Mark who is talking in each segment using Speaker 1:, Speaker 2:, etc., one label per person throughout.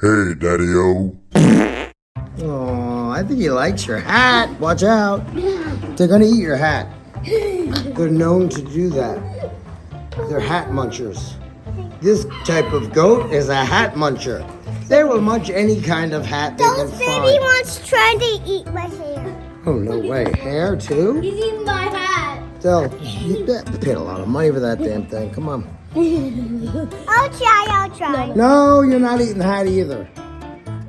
Speaker 1: Hey, Daddy-O.
Speaker 2: Oh, I think he likes your hat. Watch out. They're gonna eat your hat. They're known to do that. They're hat munchers. This type of goat is a hat muncher. They will munch any kind of hat they can
Speaker 3: Those baby
Speaker 2: find.
Speaker 3: ones trying to eat my hair.
Speaker 2: Oh, no way. Hair, too?
Speaker 3: He's eating my hat.
Speaker 2: They'll paid a lot of money for that damn thing. Come on.
Speaker 3: I'll try.
Speaker 2: No, you're not eating the hat either.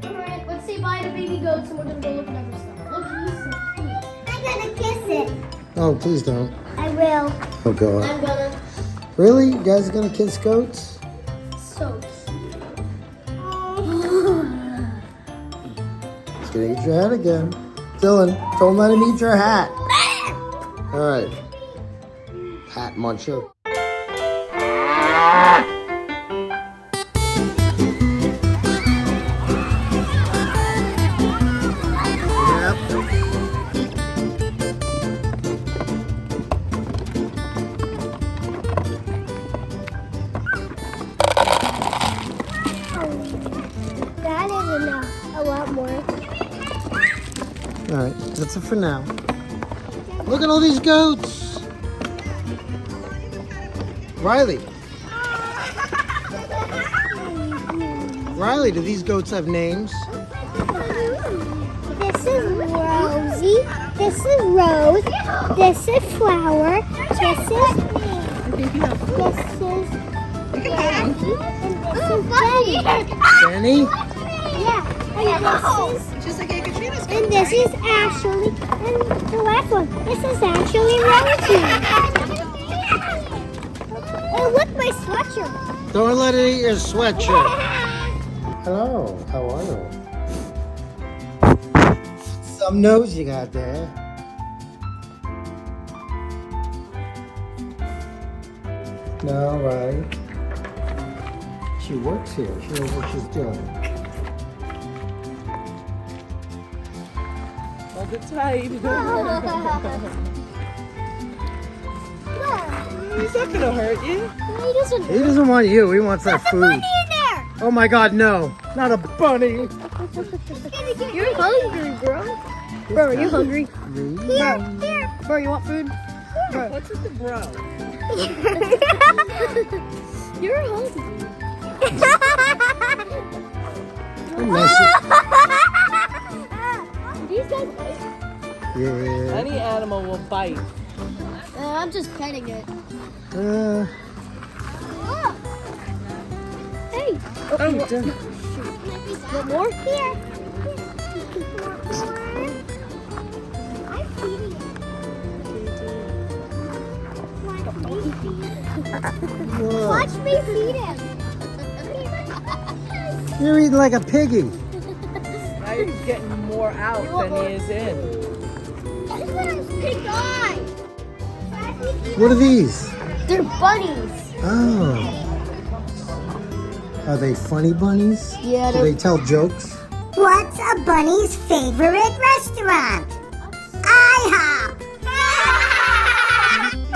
Speaker 4: Alright, let's say bye to baby goats and we're gonna go look at other stuff. Look, he's so cute.
Speaker 3: I'm gonna kiss it.
Speaker 2: Oh, please don't.
Speaker 3: I will.
Speaker 2: Oh, God.
Speaker 4: I'm gonna.
Speaker 2: Really? You guys are gonna kiss goats?
Speaker 4: So cute.
Speaker 2: He's gonna eat your hat again. Dylan, don't let him eat your hat. All right. Hat muncher. Yep.
Speaker 3: That is enough. A lot more.
Speaker 2: All right, that's it for now. Look at all these goats. Riley. Riley, do these goats have names?
Speaker 3: This is Rosie. This is Rose. This is Flower. This is Jackie. And this is Benny.
Speaker 2: Benny?
Speaker 3: Yeah. And this is Ashley. And the last one. This is actually Rosie. Oh, look, my sweatshirt.
Speaker 2: Don't let it eat your sweatshirt. Hello, how are you? Some nose you got there. No, right. She works here. She knows what she's doing.
Speaker 5: All the time. He's not gonna hurt you.
Speaker 3: He doesn't.
Speaker 2: He doesn't want you. He wants that food.
Speaker 3: Bunny in there.
Speaker 2: Oh my God, no! Not a bunny.
Speaker 4: You're hungry, bro. Bro, are you hungry?
Speaker 3: Here.
Speaker 4: Bro, you want food? Bro.
Speaker 5: What's with the bro?
Speaker 4: You're hungry.
Speaker 2: You're messy.
Speaker 4: These guys bite?
Speaker 2: Yeah.
Speaker 5: Any animal will bite.
Speaker 4: I'm just petting it. Hey.
Speaker 5: Oh, damn.
Speaker 4: Want more?
Speaker 3: Here. I'm feeding it.
Speaker 2: Whoa.
Speaker 3: Watch me feed him.
Speaker 2: You're eating like a piggy.
Speaker 5: Now he's getting more out than he is in.
Speaker 3: Big eye.
Speaker 2: What are these?
Speaker 4: They're bunnies.
Speaker 2: Oh. Are they funny bunnies?
Speaker 4: Yeah,
Speaker 2: Do they tell jokes?
Speaker 3: What's a bunny's favorite restaurant? IHOP.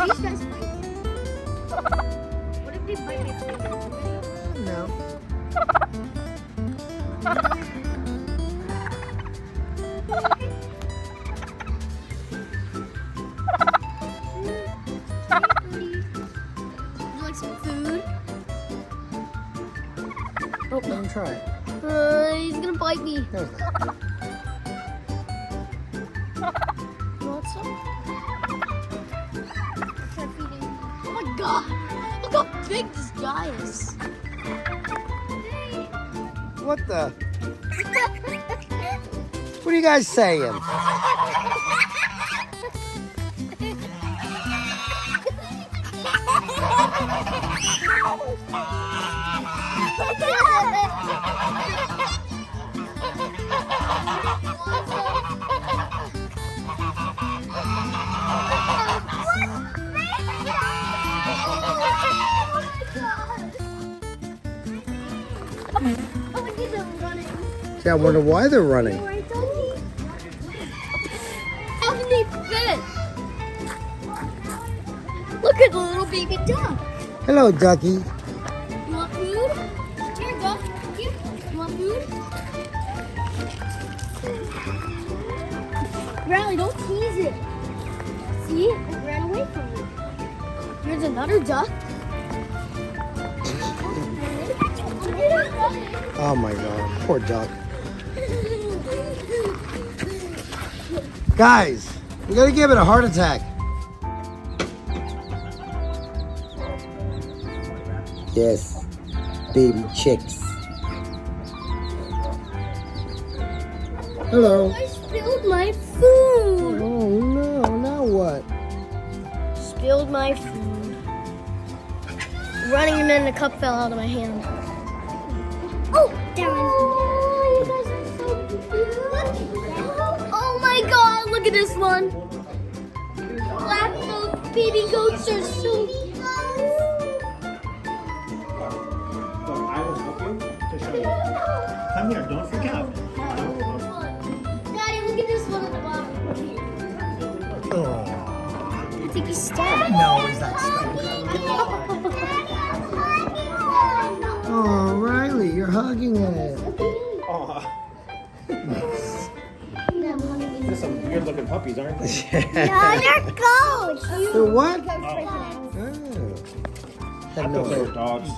Speaker 4: These guys bite. What if they bite my finger?
Speaker 2: No.
Speaker 4: Would you like some food?
Speaker 2: Oh, let him try it.
Speaker 4: He's gonna bite me.
Speaker 2: No, he's not.
Speaker 4: You want some? Start feeding. Oh my god! Look how big this guy is.
Speaker 2: What the? What are you guys saying? Yeah, I wonder why they're running.
Speaker 4: How can they fit? Look at the little baby duck.
Speaker 2: Hello, ducky.
Speaker 4: You want food? Here, duck. Here. You want food? Riley, don't tease it. See? It ran away from me. Here's another duck.
Speaker 2: Oh my God, poor duck. Guys, we gotta give it a heart attack. Yes, baby chicks. Hello.
Speaker 4: I spilled my food.
Speaker 2: Oh no, now what?
Speaker 4: Spilled my food. Running and then the cup fell out of my hand.
Speaker 3: Oh, there was.
Speaker 4: You guys are so cute. Oh my God, look at this one. Black goat, baby goats are so cute.
Speaker 1: So I will help you to show you. Come here, don't freak out.
Speaker 4: Daddy, look at this one at the bottom.
Speaker 2: Oh,
Speaker 4: I think he's stabbed.
Speaker 2: no, he's not stuck. Oh, Riley, you're hugging it.
Speaker 1: Aw. There's some weird looking puppies, aren't they?
Speaker 3: No, they're ghosts.
Speaker 2: So what?
Speaker 1: Oh,
Speaker 2: Oh.
Speaker 1: I
Speaker 2: Had no
Speaker 1: thought they were
Speaker 2: idea.
Speaker 1: dogs.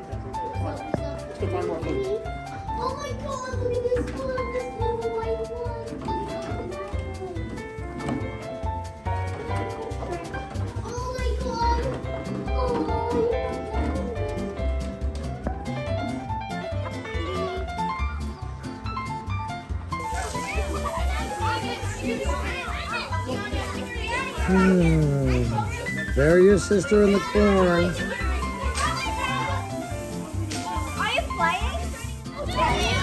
Speaker 1: Let's go find more food.
Speaker 4: Oh my God, look at this one, this little white one. Oh my God.
Speaker 2: Bury your sister in the corn.
Speaker 3: Are you playing?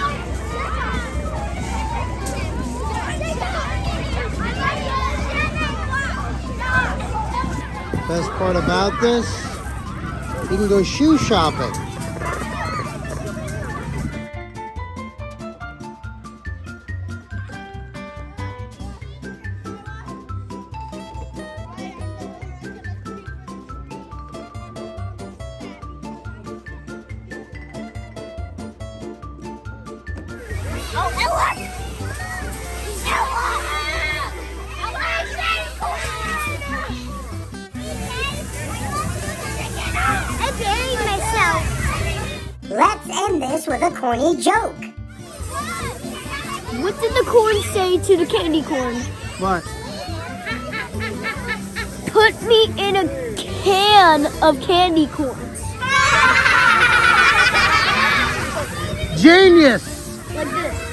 Speaker 2: Best part about this, you can go shoe shopping.
Speaker 3: Oh, Ella! Ella! I buried myself.
Speaker 6: Let's end this with a corny joke.
Speaker 4: What did the corn say to the candy corn?
Speaker 2: What?
Speaker 4: Put me in a can of candy corns.
Speaker 2: Genius!
Speaker 4: Like this.